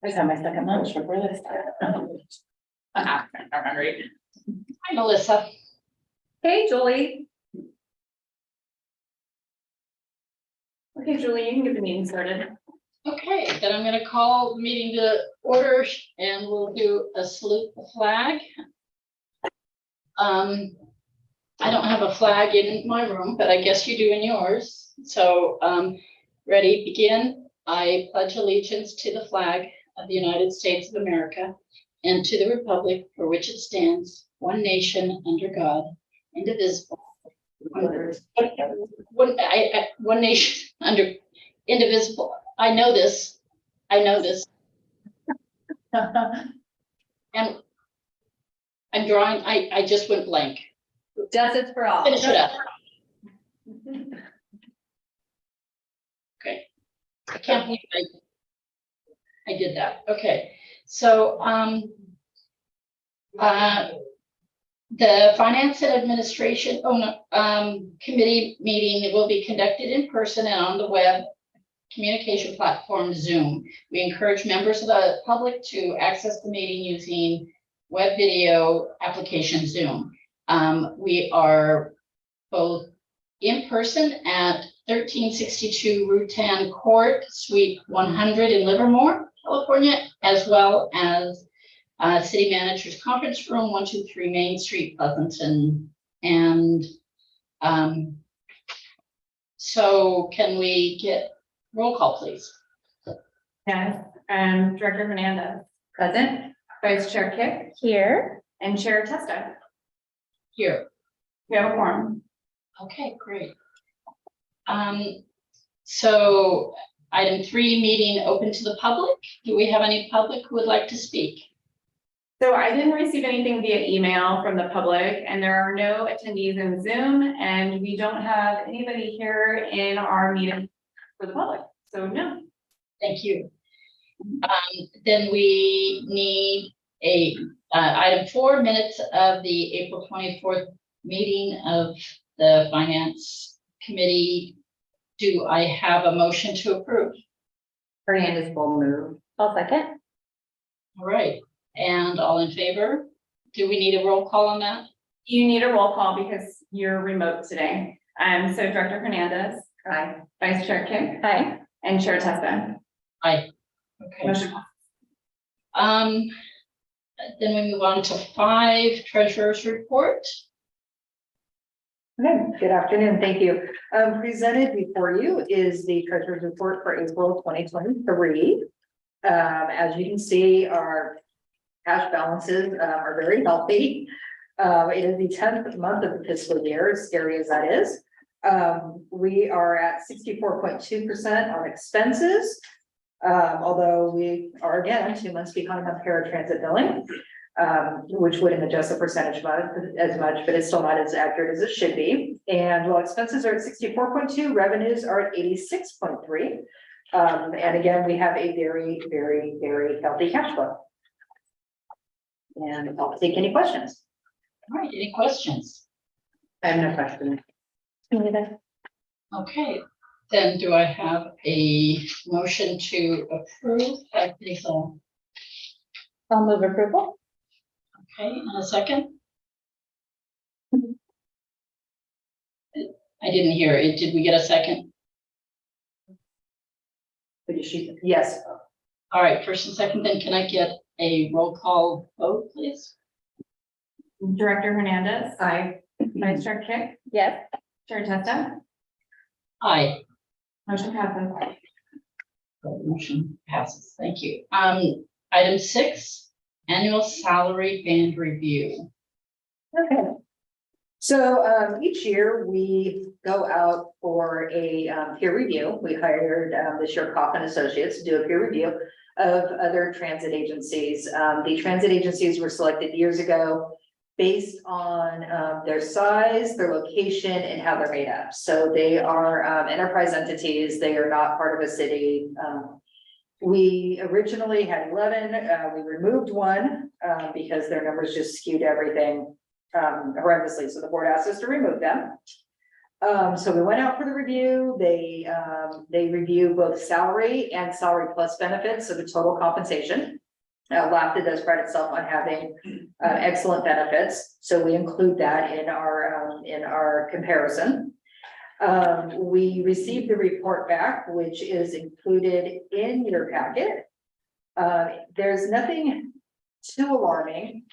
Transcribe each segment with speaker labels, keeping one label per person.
Speaker 1: I just had my second lunch before this. I'm hungry.
Speaker 2: Hi, Melissa.
Speaker 1: Hey, Julie. Okay, Julie, you can get the meeting started.
Speaker 2: Okay, then I'm going to call the meeting to order and we'll do a salute the flag. I don't have a flag in my room, but I guess you do in yours. So ready, begin. I pledge allegiance to the flag of the United States of America and to the republic for which it stands, one nation under God, indivisible. One nation under indivisible. I know this. And I'm drawing, I just went blank.
Speaker 1: Justice for all.
Speaker 2: Finish it up. Okay. I can't believe I did that. Okay. So the Finance and Administration committee meeting will be conducted in person and on the web communication platform Zoom. We encourage members of the public to access the meeting using web video application Zoom. We are both in person at 1362 Route 10 Court, Suite 100 in Livermore, California, as well as City Manager's Conference Room, 123 Main Street, Pleasanton. And so can we get roll call, please?
Speaker 1: Yes, Director Hernandez. Present. Vice Chair Kick. Here. And Chair Testa.
Speaker 2: Here.
Speaker 1: We have a quorum.
Speaker 2: Okay, great. So item 3, meeting open to the public. Do we have any public who would like to speak?
Speaker 1: So I didn't receive anything via email from the public, and there are no attendees in Zoom, and we don't have anybody here in our meeting for the public. So no.
Speaker 2: Thank you. Then we need item 4, minutes of the April 24th meeting of the Finance Committee. Do I have a motion to approve?
Speaker 1: Hernandez will move. I'll second.
Speaker 2: All right, and all in favor? Do we need a roll call on that?
Speaker 1: You need a roll call because you're remote today. So Director Hernandez. Aye. Vice Chair Kim. Aye. And Chair Testa.
Speaker 2: Aye. Okay.
Speaker 1: Motion passes.
Speaker 2: Then we move on to 5, Treasurer's Report.
Speaker 3: Okay, good afternoon. Thank you. Presented before you is the Treasurer's Report for April 2023. As you can see, our cash balances are very healthy. It is the 10th month of the fiscal year, as scary as that is. We are at 64.2% on expenses, although we are again 2 months behind on paratransit billing. Which wouldn't adjust the percentage as much, but it's still not as accurate as it should be. And while expenses are at 64.2, revenues are at 86.3. And again, we have a very, very, very healthy cash flow. And I'll take any questions.
Speaker 2: All right, any questions?
Speaker 3: I have no questions.
Speaker 2: Okay, then do I have a motion to approve?
Speaker 1: I'll move approval.
Speaker 2: Okay, and a second? I didn't hear it. Did we get a second?
Speaker 3: Yes.
Speaker 2: All right, first and second, then can I get a roll call vote, please?
Speaker 1: Director Hernandez.
Speaker 3: Aye.
Speaker 1: Vice Chair Kick. Yes. Chair Testa.
Speaker 2: Aye.
Speaker 1: Motion passes.
Speaker 2: Motion passes. Thank you. Item 6, annual salary band review.
Speaker 3: Okay. So each year we go out for a peer review. We hired this year Coffin Associates to do a peer review of other transit agencies. The transit agencies were selected years ago based on their size, their location, and how they're made up. So they are enterprise entities. They are not part of a city. We originally had 11. We removed one because their numbers just skewed everything horrendously. So the board asked us to remove them. So we went out for the review, they review both salary and salary plus benefits, so the total compensation. LAVTA does pride itself on having excellent benefits, so we include that in our comparison. We received the report back, which is included in your packet. There's nothing too alarming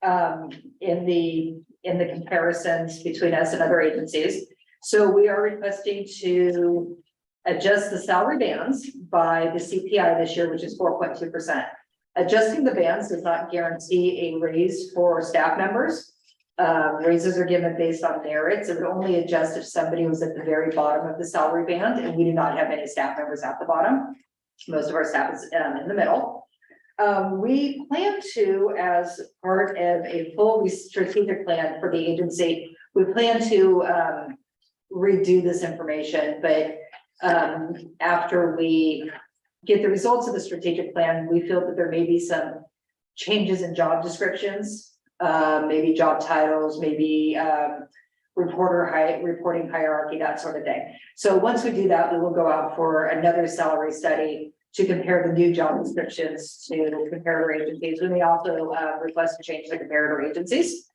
Speaker 3: in the comparisons between us and other agencies. So we are requesting to adjust the salary bands by the CPI this year, which is 4.2%. Adjusting the bands does not guarantee a raise for staff members. Raises are given based on merits. It would only adjust if somebody was at the very bottom of the salary band, and we do not have any staff members at the bottom. Most of our staff is in the middle. We plan to, as part of a full strategic plan for the agency, we plan to redo this information, but after we get the results of the strategic plan, we feel that there may be some changes in job descriptions, maybe job titles, maybe reporting hierarchy, that sort of thing. So once we do that, we will go out for another salary study to compare the new job descriptions to comparator agencies. We may also request to change the comparator agencies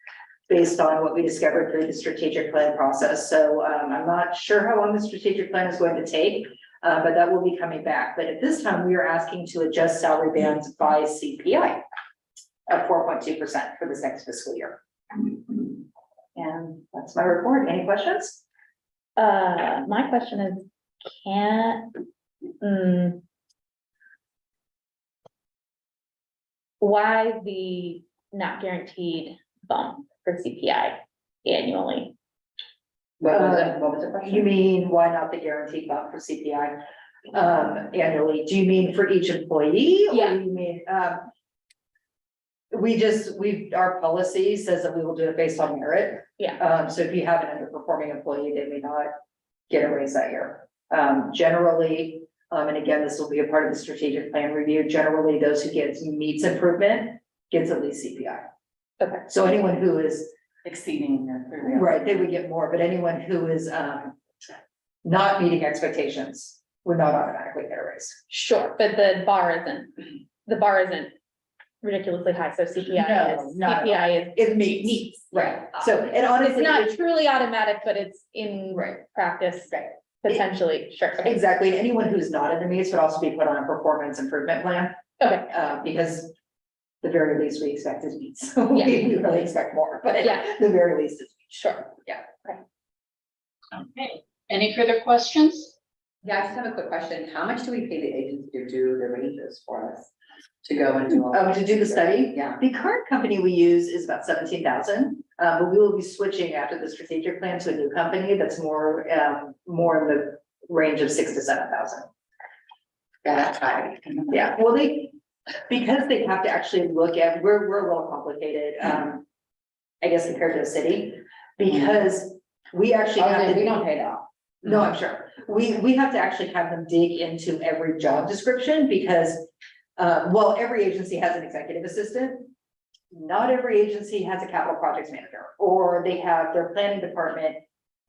Speaker 3: based on what we discovered through the strategic plan process. So I'm not sure how long the strategic plan is going to take, but that will be coming back. But at this time, we are asking to adjust salary bands by CPI of 4.2% for this next fiscal year. And that's my report. Any questions?
Speaker 4: My question is, why the not guaranteed bump for CPI annually?
Speaker 3: What was the question? You mean why not the guaranteed bump for CPI annually? Do you mean for each employee?
Speaker 4: Yeah.
Speaker 3: Or do you mean our policy says that we will do it based on merit.
Speaker 4: Yeah.
Speaker 3: So if you have an underperforming employee, they may not get a raise that year. Generally, and again, this will be a part of the strategic plan review. Generally, those who meets improvement gets at least CPI.
Speaker 4: Okay.
Speaker 3: So anyone who is
Speaker 1: Exceeding their.
Speaker 3: right, they would get more, but anyone who is not meeting expectations would not automatically get a raise.
Speaker 4: Sure, but the bar isn't ridiculously high, so CPI is.
Speaker 3: It meets, right, so, and
Speaker 4: It's
Speaker 3: honestly.
Speaker 4: not truly automatic, but it's in
Speaker 3: Right.
Speaker 4: practice,
Speaker 3: Right.
Speaker 4: potentially, sure. Okay.
Speaker 3: Exactly, and anyone who's not in the meets would also be put on a performance improvement plan,
Speaker 4: Okay,
Speaker 3: because the very least we expect is meets, so
Speaker 4: Yeah.
Speaker 3: we really expect more, but
Speaker 4: Yeah.
Speaker 3: the very least is.
Speaker 4: sure.
Speaker 2: Okay, any further questions?
Speaker 5: Yeah, I just have a quick question. How much do we pay the agency to do the ranges for us? To go and do all?
Speaker 3: To do the study,
Speaker 5: Yeah.
Speaker 3: the current company we use is about 17,000, but we will be switching after the strategic plan to a new company that's more in the range of 6,000 to 7,000.
Speaker 5: Yeah, that's high.
Speaker 3: Yeah, well, because they have to actually look at, we're a little complicated, I guess compared to a city, because we actually have to.
Speaker 5: We don't pay that.
Speaker 3: No, I'm sure. We have to actually have them dig into every job description because, well, every agency has an executive assistant. Not every agency has a capital projects manager, or they have their planning department.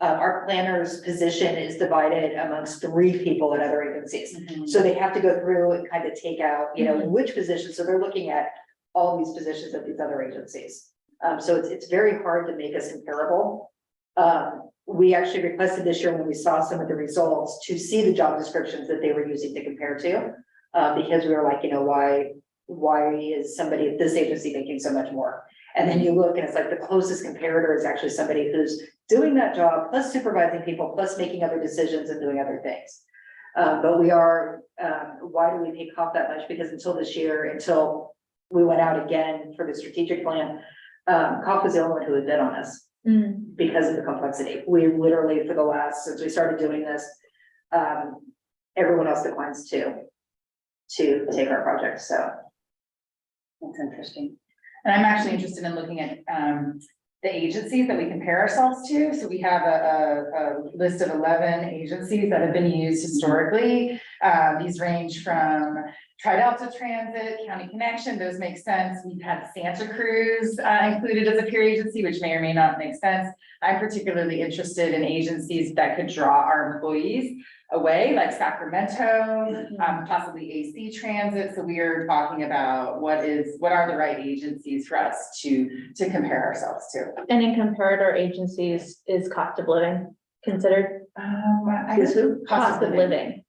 Speaker 3: Our planner's position is divided amongst 3 people in other agencies. So they have to go through and kind of take out, which positions. So they're looking at all these positions at these other agencies. So it's very hard to make us comparable. We actually requested this year when we saw some of the results to see the job descriptions that they were using to compare to. Because we were like, why is somebody at this agency making so much more? And then you look and it's like the closest comparator is actually somebody who's doing that job, plus supervising people, plus making other decisions and doing other things. But we are, why do we pay COP that much? Because until this year, until we went out again for the strategic plan, COP was the only one who had bid on us. Because of the complexity. We literally, since we started doing this, everyone else declines to take our project, so.
Speaker 1: That's interesting. And I'm actually interested in looking at
Speaker 6: the agencies that we compare ourselves to. So we have a list of 11 agencies that have been used historically. These range from Tri-Delta Transit, County Connection, those make sense. We've had Santa Cruz included as a peer agency, which may or may not make sense. I'm particularly interested in agencies that could draw our employees away, like Sacramento, possibly AC Transit. So we are talking about what are the right agencies for us to compare ourselves to.
Speaker 4: And in comparator agencies, is cost of living considered?
Speaker 6: I
Speaker 3: Is who?
Speaker 4: Cost of living.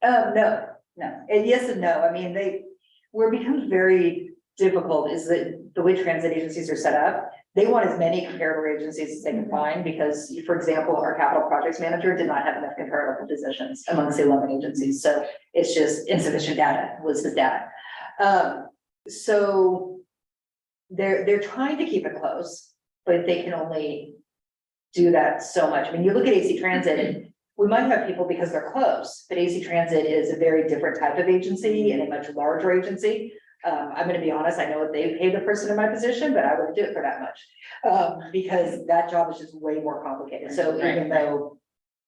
Speaker 3: No,
Speaker 6: No.
Speaker 3: and yes and no. I mean, where it becomes very difficult is that the way transit agencies are set up, they want as many comparator agencies as they can find, because, for example, our capital projects manager did not have enough comparable positions amongst the 11 agencies. So it's just insufficient data was his data. So they're trying to keep it close, but they can only do that so much. I mean, you look at AC Transit, and we might have people because they're close, but AC Transit is a very different type of agency and a much larger agency. I'm gonna be honest, I know what they pay the person in my position, but I wouldn't do it for that much. Because that job is just way more complicated. So even though,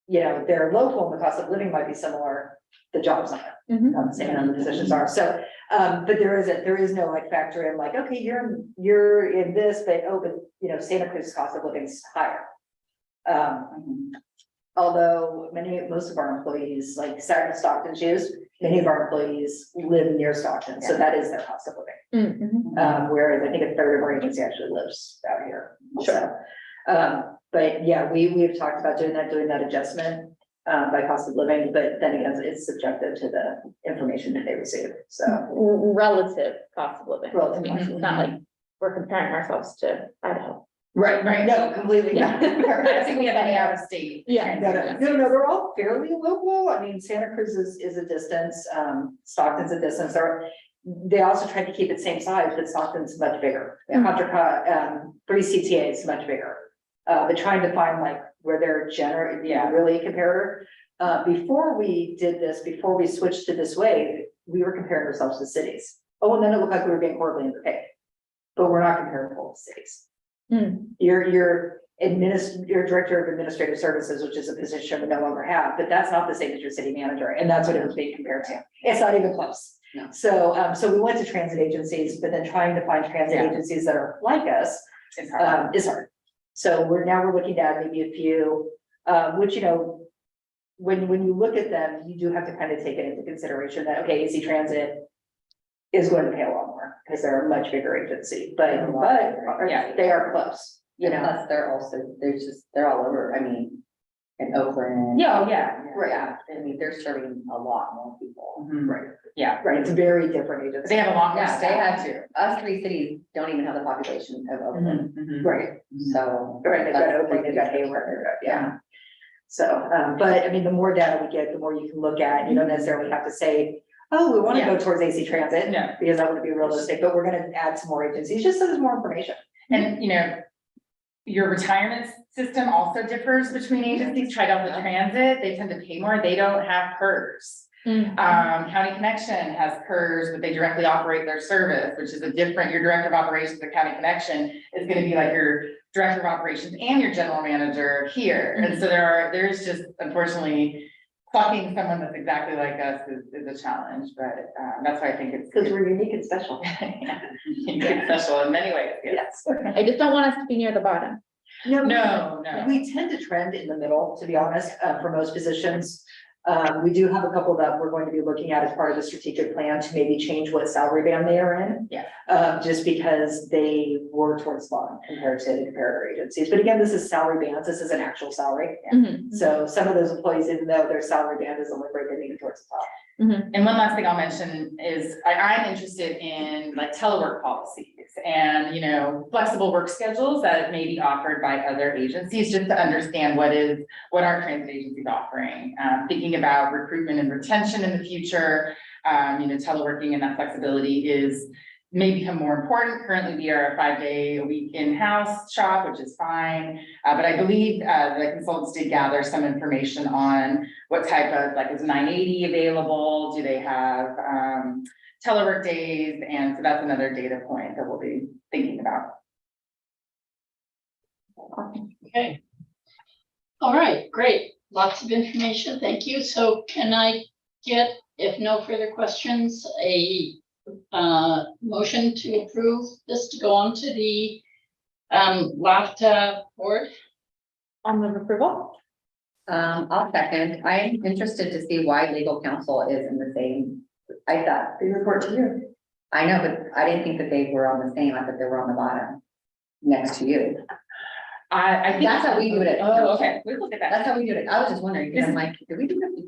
Speaker 3: you know, they're local and the cost of living might be similar, the job's not.
Speaker 4: Mhm.
Speaker 3: Same and the positions are. So, but there is no like factor in like, okay, you're in this, but you know, Santa Cruz cost of living is higher. Although most of our employees, like Stockton Shoes, many of our employees live near Stockton, so that is their cost of living.
Speaker 4: Mhm.
Speaker 3: Whereas I think a third of our agency actually lives out here. Sure. But yeah, we've talked about doing that adjustment by cost of living, but then again, it's subjective to the information that they receive, so.
Speaker 4: Relative cost of living.
Speaker 3: Relative
Speaker 4: I mean,
Speaker 3: cost of
Speaker 4: it's not like we're comparing ourselves to Idaho.
Speaker 3: Right, no, completely.
Speaker 4: Yeah.
Speaker 6: I don't think we have any out of state.
Speaker 4: Yeah.
Speaker 3: No, they're all fairly local. I mean, Santa Cruz is a distance, Stockton's a distance. They also tried to keep it same size, but Stockton's much bigger. Contra Costa, 3 CTA is much bigger. But trying to find like where they're really a comparator. Before we did this, before we switched to this way, we were comparing ourselves to cities. Oh, and then it looked like we were being horribly underpaid. But we're not comparable to cities. Your director of administrative services, which is a position we no longer have, but that's not the same as your city manager, and that's what it was being compared to. It's not even close.
Speaker 5: No.
Speaker 3: So we went to transit agencies, but then trying to find transit agencies that are like us
Speaker 6: It's hard.
Speaker 3: is hard. So we're looking at maybe a few, which, you know, when you look at them, you do have to kind of take it into consideration that, okay, AC Transit is going to pay a lot more because they're a much bigger agency, but
Speaker 6: Yeah.
Speaker 3: they are close, you know.
Speaker 5: Plus, they're all over, I mean, in Oakland.
Speaker 6: Yeah.
Speaker 3: Right.
Speaker 5: Yeah, I mean, they're serving a lot more people.
Speaker 3: Right,
Speaker 6: Yeah,
Speaker 3: right, it's a very different agency.
Speaker 6: they have a lot more
Speaker 5: Yeah, they
Speaker 6: staff.
Speaker 5: had to. Us 3 cities don't even have the population of Oakland,
Speaker 3: Right,
Speaker 5: so.
Speaker 3: right, they've got
Speaker 5: that's
Speaker 3: Oakland, they've got Hayward, they've got, yeah. So, but I mean, the more data we get, the more you can look at, you don't necessarily have to say, oh, we want to go towards AC Transit.
Speaker 6: No.
Speaker 3: Because that would be realistic, but we're gonna add some more agencies, just so there's more information.
Speaker 6: And, you know, your retirement system also differs between agencies. Tri-Delta Transit, they tend to pay more. They don't have PERS. County Connection has PERS, but they directly operate their service, which is your director of operations at County Connection is gonna be like your director of operations and your general manager here. And so there's just unfortunately plucking someone that's exactly like us is a challenge, but that's why I think it's.
Speaker 3: Because we're unique and special.
Speaker 6: Unique and special in many ways, yes.
Speaker 4: I just don't want us to be near the bottom.
Speaker 6: No.
Speaker 3: We tend to trend in the middle, to be honest, for most positions. We do have a couple that we're going to be looking at as part of the strategic plan to maybe change what salary band they are in.
Speaker 6: Yeah.
Speaker 3: Just because they were towards the bottom compared to comparator agencies. But again, this is salary bands, this is an actual salary.
Speaker 4: Mhm.
Speaker 3: So some of those employees, even though their salary band is only rated towards the top.
Speaker 6: And one last thing I'll mention is I'm interested in like telework policies and, you know, flexible work schedules that may be offered by other agencies, just to understand what our transit agency is offering. Thinking about recruitment and retention in the future, you know, teleworking and that flexibility may become more important. Currently, we are a 5-day-a-week in-house shop, which is fine. But I believe the consultants did gather some information on what type of, like, is 980 available? Do they have telework days? And so that's another data point that we'll be thinking about.
Speaker 2: Okay. All right, great. Lots of information. Thank you. So can I get, if no further questions, a motion to approve this to go on to the LAVTA board?
Speaker 4: On the approval?
Speaker 5: I'll second. I'm interested to see why legal counsel is in the same. I thought they report to you. I know, but I didn't think that they were on the same. I thought they were on the bottom next to you.
Speaker 6: I think.
Speaker 5: That's how we do it at
Speaker 6: Oh,
Speaker 5: council.
Speaker 6: okay, we look at that.
Speaker 5: That's how we do it. I was just wondering, because I'm like, did we do that?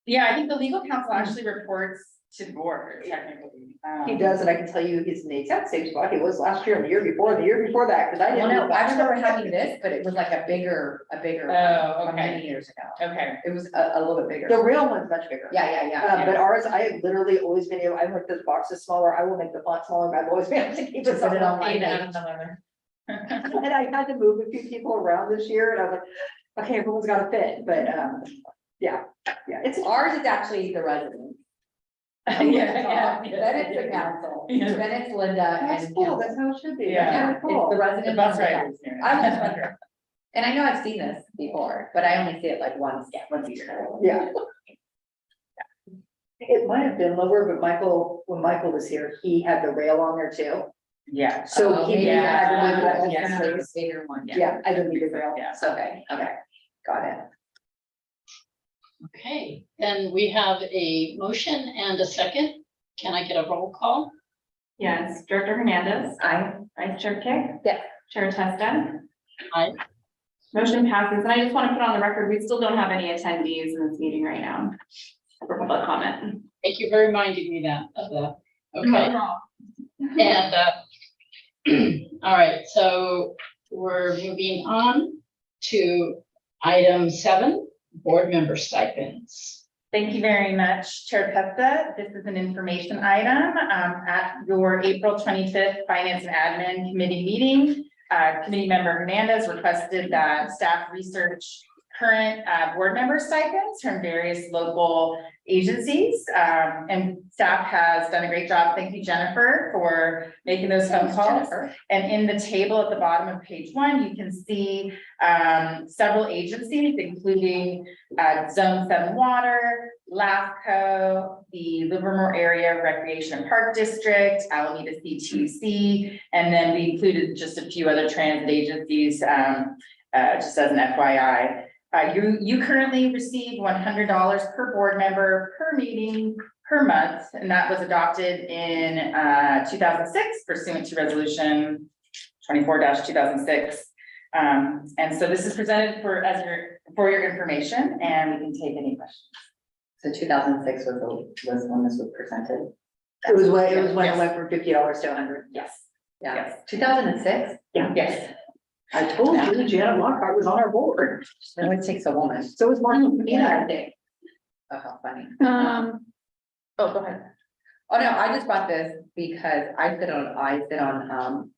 Speaker 6: Yeah, I think the legal counsel actually reports to the board technically.
Speaker 3: He does, and I can tell you he's in the exact same spot he was last year and the year before that, because I
Speaker 5: Well,
Speaker 3: didn't.
Speaker 5: no, I remember having this, but it was like a bigger
Speaker 6: Oh,
Speaker 5: one,
Speaker 6: okay.
Speaker 5: many years ago.
Speaker 6: Okay,
Speaker 5: It was a little bit bigger.
Speaker 3: The real one's much bigger.
Speaker 5: Yeah.
Speaker 3: But ours, I have literally always been able, I make those boxes smaller, I will make the font smaller, but I've always been able to keep it
Speaker 5: Put it on
Speaker 3: on.
Speaker 5: my
Speaker 6: Eight
Speaker 5: page.
Speaker 6: out of another.
Speaker 3: And I had to move a few people around this year, and I was like, okay, everyone's got to fit, but, yeah, it's.
Speaker 5: Ours is actually the residents.
Speaker 6: Yeah.
Speaker 5: Then it's the council,
Speaker 6: Yeah.
Speaker 5: then it's Linda
Speaker 3: That's
Speaker 5: and
Speaker 3: cool,
Speaker 5: council.
Speaker 3: that's how it should be.
Speaker 6: Yeah.
Speaker 3: That's
Speaker 5: It's
Speaker 3: really
Speaker 5: the
Speaker 3: cool.
Speaker 6: The
Speaker 5: residents.
Speaker 6: bus
Speaker 5: and the
Speaker 6: riders. here.
Speaker 5: I was just wondering. And I know I've seen this before, but I only see it like once a year.
Speaker 3: Yeah. It might have been lower, but when Michael was here, he had the rail on there too.
Speaker 6: Yeah.
Speaker 3: So
Speaker 5: Oh,
Speaker 3: he
Speaker 5: yeah.
Speaker 3: had to move that
Speaker 6: Yeah.
Speaker 3: extra space.
Speaker 5: Bigger one.
Speaker 3: Yeah, I didn't need a rail.
Speaker 6: Yeah.
Speaker 5: Okay, got it.
Speaker 2: Okay, then we have a motion and a second. Can I get a roll call?
Speaker 1: Yes, Director Hernandez, Vice Chair Kick.
Speaker 4: Yes.
Speaker 1: Chair Testa.
Speaker 2: Aye.
Speaker 1: Motion passes, and I just want to put on the record, we still don't have any attendees in this meeting right now for public comment.
Speaker 2: Thank you for reminding me of that. Okay, and all right, so we're moving on to item 7, board member stipends.
Speaker 6: Thank you very much, Chair Pesta. This is an information item at your April 25th Finance and Admin Committee meeting. Committee member Hernandez requested that staff research current board member stipends from various local agencies. And staff has done a great job. Thank you, Jennifer, for making those phone calls. And in the table at the bottom of page 1, you can see several agencies, including Zone 7 Water, LAVTA, the Livermore Area Recreation and Park District, Alameda CTC, and then we included just a few other transit agencies, just as an FYI. You currently receive $100 per board member per meeting per month, and that was adopted in 2006 pursuant to resolution 24-2006. And so this is presented for your information, and we can take any questions.
Speaker 5: So 2006 was when this was presented.
Speaker 3: It was when it
Speaker 6: Yes.
Speaker 3: went from $50 to 100.
Speaker 6: Yes.
Speaker 5: Yeah,
Speaker 6: Yes.
Speaker 5: 2006.
Speaker 6: Yes.
Speaker 3: I told you Janet Lockhart was on our board.
Speaker 5: It only takes a woman.
Speaker 3: So was Martina, I think.
Speaker 5: Oh, how funny.
Speaker 4: Oh, go ahead.
Speaker 5: Oh, no, I just brought this because I sit on,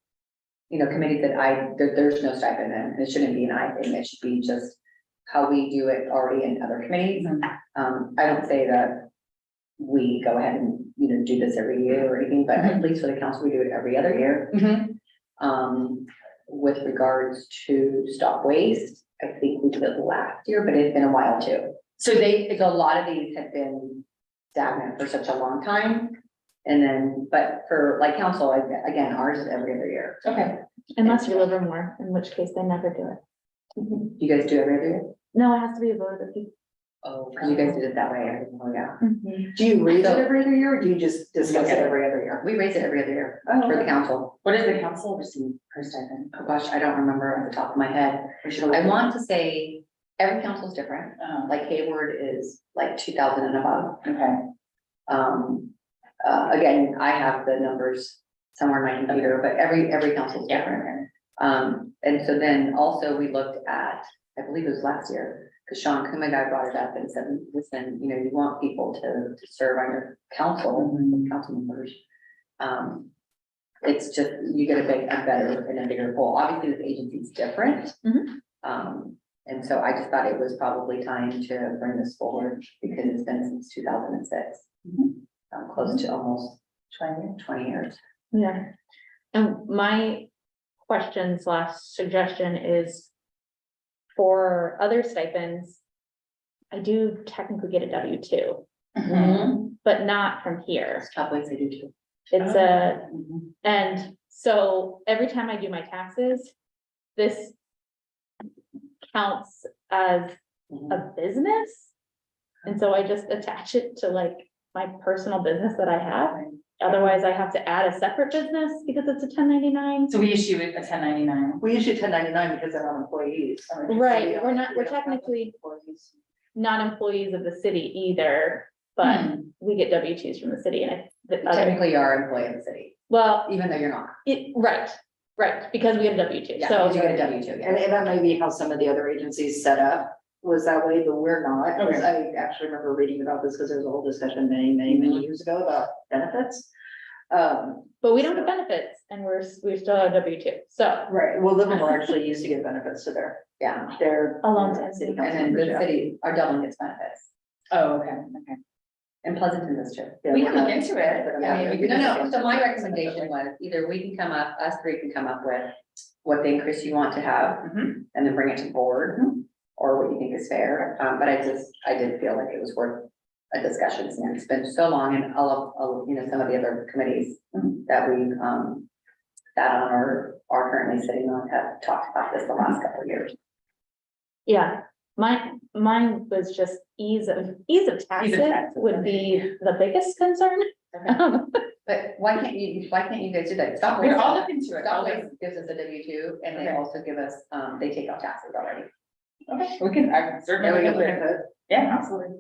Speaker 5: committees that there's no stipend and it shouldn't be an I thing. It should be just how we do it already in other committees. I don't say that we go ahead and, do this every year or anything, but at least for the council, we do it every other year. With regards to stop waste, I think we did it last year, but it's been a while too. So a lot of these have been stagnant for such a long time. And then, but for like council, again, ours is every other year.
Speaker 6: Okay.
Speaker 4: Unless you live in more, in which case they never do it.
Speaker 5: You guys do every other year?
Speaker 4: No, it has to be a vote of the people.
Speaker 5: Oh, because you guys did it that way. I didn't know, yeah.
Speaker 3: Do you raise it every other year or do you just discuss it every other year?
Speaker 5: We raise it every other year
Speaker 3: Oh,
Speaker 5: for the
Speaker 3: okay.
Speaker 5: council.
Speaker 6: What does the council receive per stipend?
Speaker 5: Oh gosh, I don't remember off the top of my head. I want to say every council is different. Like Hayward is like 2,000 and above.
Speaker 6: Okay.
Speaker 5: Again, I have the numbers somewhere in my computer, but every council is different. And so then also we looked at, I believe it was last year, because Sean Kumagai brought it up and said, listen, you want people to serve on your council, council members. It's just, you get a better and a bigger pool. Obviously, this agency is different. And so I just thought it was probably time to bring this forward because it's been since 2006. Close to almost 20 years.
Speaker 4: Yeah. And my question slash suggestion is for other stipends, I do technically get a W-2, but not from here.
Speaker 5: Top ways I do too.
Speaker 4: It's and so every time I do my taxes, this counts as a business. And so I just attach it to like my personal business that I have. Otherwise, I have to add a separate business because it's a 1099.
Speaker 6: So we issue it a 1099.
Speaker 3: We issue 1099 because they're not employees.
Speaker 4: Right, we're technically not employees of the city either, but we get W-2s from the city and
Speaker 5: Technically, you are an employee of the city,
Speaker 4: well,
Speaker 5: even though you're not.
Speaker 4: right, because we get a W-2,
Speaker 5: Yeah,
Speaker 4: so.
Speaker 5: because you get a W-2, yeah.
Speaker 3: And that may be how some of the other agencies set up, was that way, but we're not.
Speaker 6: Okay.
Speaker 3: I actually remember reading about this because there was a whole discussion many years ago about benefits.
Speaker 4: But we don't get benefits and we still have W-2, so.
Speaker 3: Right, well, Livermore actually used to give benefits to
Speaker 5: Yeah,
Speaker 3: their.
Speaker 4: A long time.
Speaker 3: City
Speaker 5: and
Speaker 3: council
Speaker 5: then
Speaker 3: members,
Speaker 5: the
Speaker 3: yeah.
Speaker 5: city, our Dublin gets benefits,
Speaker 6: Oh, okay.
Speaker 5: and Pleasanton does too.
Speaker 3: Yeah,
Speaker 6: We
Speaker 3: we're
Speaker 6: can look
Speaker 3: not-
Speaker 6: into it. I mean, we could.
Speaker 5: No, so my recommendation was either we can come up, us three can come up with what the increase you want to have,
Speaker 6: Mhm.
Speaker 5: and then bring it to the board, or what you think is fair, but I did feel like it was worth a discussion, since it's been so long, and all of, you know, some of the other committees that we've, sat on or are currently sitting on have talked about this the last couple of years.
Speaker 4: Yeah, mine was just ease of taxes
Speaker 6: taxes,
Speaker 4: would be the biggest concern.
Speaker 5: But why can't you guys do that? Stop
Speaker 6: We
Speaker 5: Waste-
Speaker 6: all look into it.
Speaker 5: Stop Waste gives us a W-2, and they
Speaker 6: Okay.
Speaker 5: also give us, they take out taxes already.
Speaker 6: Okay, we can, I can certainly
Speaker 3: Yeah, we
Speaker 6: look
Speaker 3: can
Speaker 6: into
Speaker 3: look
Speaker 6: it.
Speaker 3: at it.
Speaker 6: Yeah, absolutely.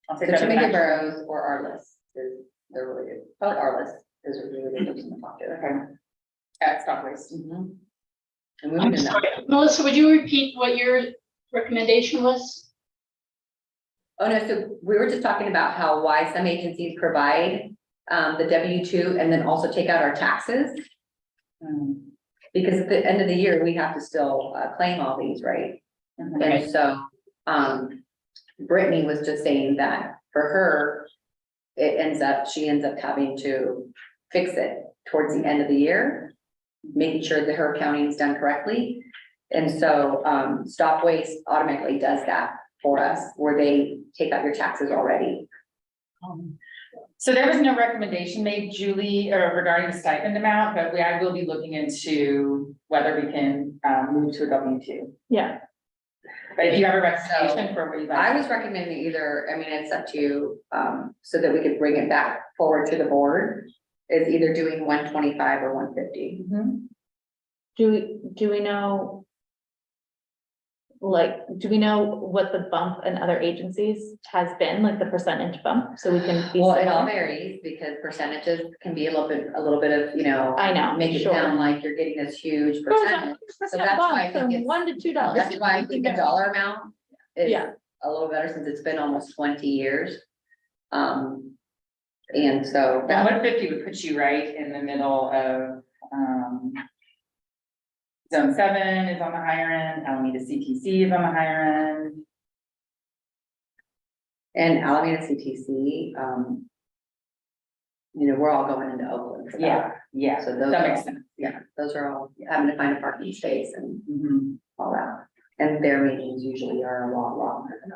Speaker 6: I'll take
Speaker 5: So
Speaker 6: that as an
Speaker 5: Jamaica
Speaker 6: action.
Speaker 5: Burrows or Arliss is, they're really good. Probably Arliss is a really good person to talk to.
Speaker 6: Okay. At Stop Waste.
Speaker 5: And we
Speaker 2: I'm
Speaker 5: would know.
Speaker 2: sorry, Melissa, would you repeat what your recommendation was?
Speaker 5: Oh, no, so we were just talking about how why some agencies provide the W-2 and then also take out our taxes. Because at the end of the year, we have to still claim all these, right? And so, Brittany was just saying that for her, she ends up having to fix it towards the end of the year, making sure that her accounting is done correctly. And so, Stop Waste automatically does that for us, where they take out your taxes already.
Speaker 6: So there was no recommendation made, Julie, regarding the stipend amount, but I will be looking into whether we can move to a W-2.
Speaker 4: Yeah,
Speaker 6: But if you have a recommendation for what you
Speaker 5: I
Speaker 6: guys.
Speaker 5: was recommending either, I mean, it's up to you, so that we could bring it back forward to the board, is either doing 125 or 150.
Speaker 4: do we know? Like, do we know what the bump in other agencies has been, like the percentage bump, so we can be
Speaker 5: Well, it all
Speaker 4: similar?
Speaker 5: varies because percentages can be a little bit of, you know.
Speaker 4: I know,
Speaker 5: Make it
Speaker 4: sure.
Speaker 5: sound like you're getting this huge
Speaker 4: There's
Speaker 5: percentage.
Speaker 4: 100%
Speaker 5: So that's why I
Speaker 4: bump from
Speaker 5: think it's,
Speaker 4: $1 to $2.
Speaker 5: that's why I think the dollar amount is
Speaker 4: Yeah.
Speaker 5: a little better since it's been almost 20 years. And so.
Speaker 6: And
Speaker 5: that-
Speaker 6: 150 would put you right in the middle of, Zone 7 is on the higher end, Alameda CTC is on the higher end.
Speaker 5: And Alameda CTC, you know, we're all going into Oakland for that.
Speaker 6: Yeah,
Speaker 5: So those
Speaker 6: that
Speaker 5: are
Speaker 6: makes
Speaker 5: all-
Speaker 6: sense.
Speaker 5: Yeah, those are all having to find a parking space and
Speaker 6: Mhm.
Speaker 5: all that. And their meetings usually are a lot longer than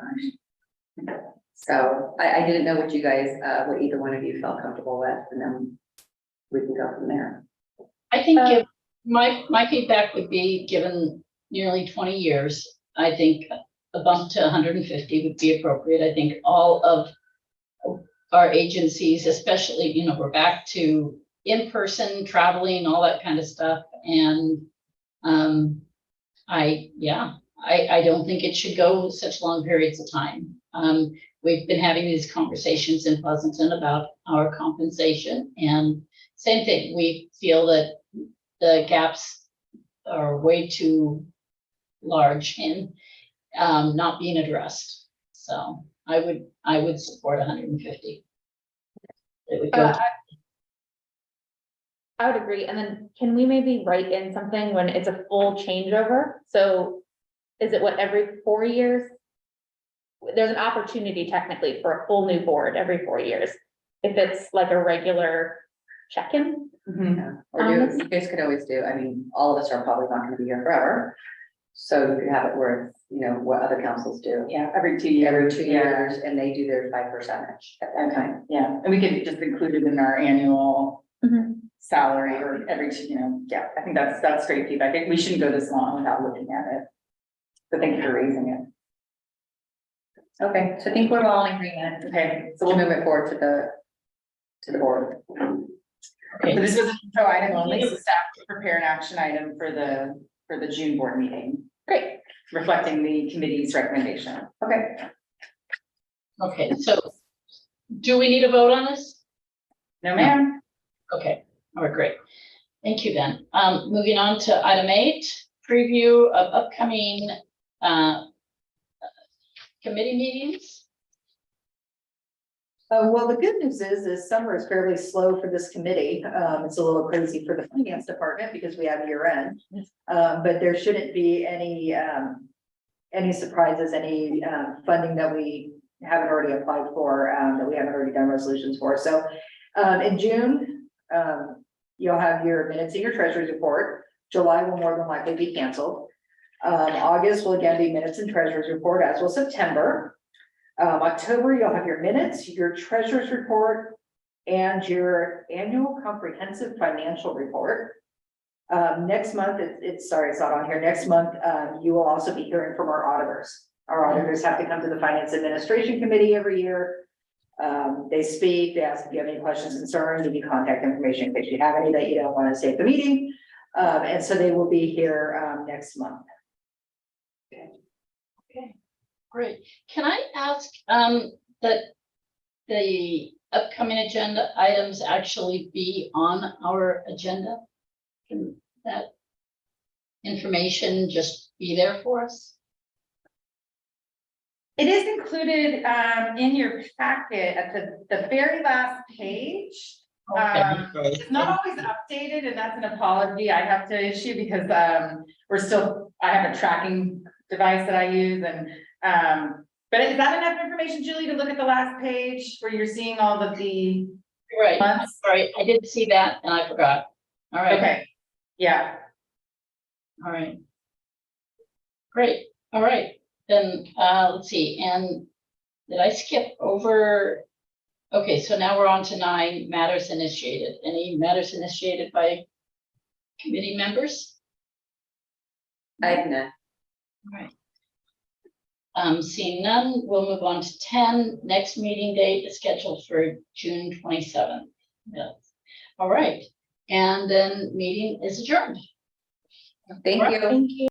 Speaker 5: ours. So I didn't know what you guys, what either one of you felt comfortable with, and then we can go from there.
Speaker 2: I think my feedback would be, given nearly 20 years, I think a bump to 150 would be appropriate. I think all of our agencies, especially, you know, we're back to in-person traveling, all that kind of stuff. And I don't think it should go such long periods of time. We've been having these conversations in Pleasanton about our compensation, and same thing, we feel that the gaps are way too large and not being addressed. So I would support 150. It would go.
Speaker 4: I would agree, and then can we maybe write in something when it's a full changeover? So is it what, every 4 years? There's an opportunity technically for a full new board every 4 years. If it's like a regular check-in.
Speaker 5: Or do, you guys could always do, I mean, all of us are probably not gonna be here forever. So you could have it where, you know, what other councils do.
Speaker 6: Yeah, every 2 years.
Speaker 5: Every 2 years, and they do theirs by percentage at that time.
Speaker 6: Yeah, and we could just include it in our annual
Speaker 4: Mhm.
Speaker 6: salary or every, yeah, I think that's great feedback. I think we shouldn't go this long without looking at it. So thank you for raising it.
Speaker 5: Okay, so I think we're all in agreement.
Speaker 6: Okay,
Speaker 5: So we'll move it forward to the board.
Speaker 6: so this was an info item only, so staff to prepare an action item for the June board meeting.
Speaker 4: Great.
Speaker 6: Reflecting the committee's recommendation.
Speaker 5: Okay.
Speaker 2: Okay, so do we need a vote on this?
Speaker 6: No, ma'am.
Speaker 2: Okay, all right, great. Thank you then. Moving on to item 8, preview of upcoming committee meetings.
Speaker 3: Well, the good news is summer is fairly slow for this committee. It's a little crazy for the finance department because we have year end. But there shouldn't be any surprises, any funding that we haven't already applied for, that we haven't already done resolutions for. So in June, you'll have your minutes in your treasurer's report. July will more than likely be canceled. August will again be minutes and treasurer's report, as will September. October, you'll have your minutes, your treasurer's report, and your annual comprehensive financial report. Next month, sorry, it's not on here. Next month, you will also be hearing from our auditors. Our auditors have to come to the Finance Administration Committee every year. They speak, they ask if you have any questions, concerns, give you contact information in case you have any that you don't want to say at the meeting. And so they will be here next month.
Speaker 2: Okay, great. Can I ask that the upcoming agenda items actually be on our agenda? Can that information just be there for us?
Speaker 6: It is included in your packet at the very last page. It's not always updated, and that's an apology I have to issue because I have a tracking device that I use, and but is that enough information, Julie, to look at the last page where you're seeing all of the
Speaker 2: Right,
Speaker 6: months?
Speaker 2: right. I did see that and I forgot. All right.
Speaker 6: Okay, yeah.
Speaker 2: All right. Great, all right, then, let's see, and did I skip over? Okay, so now we're on to 9 matters initiated. Any matters initiated by committee members?
Speaker 5: I have none.
Speaker 2: All right. Seeing none, we'll move on to 10. Next meeting date is scheduled for June 27th. Yes. All right, and then meeting is adjourned.
Speaker 5: Thank you.
Speaker 4: Thank you.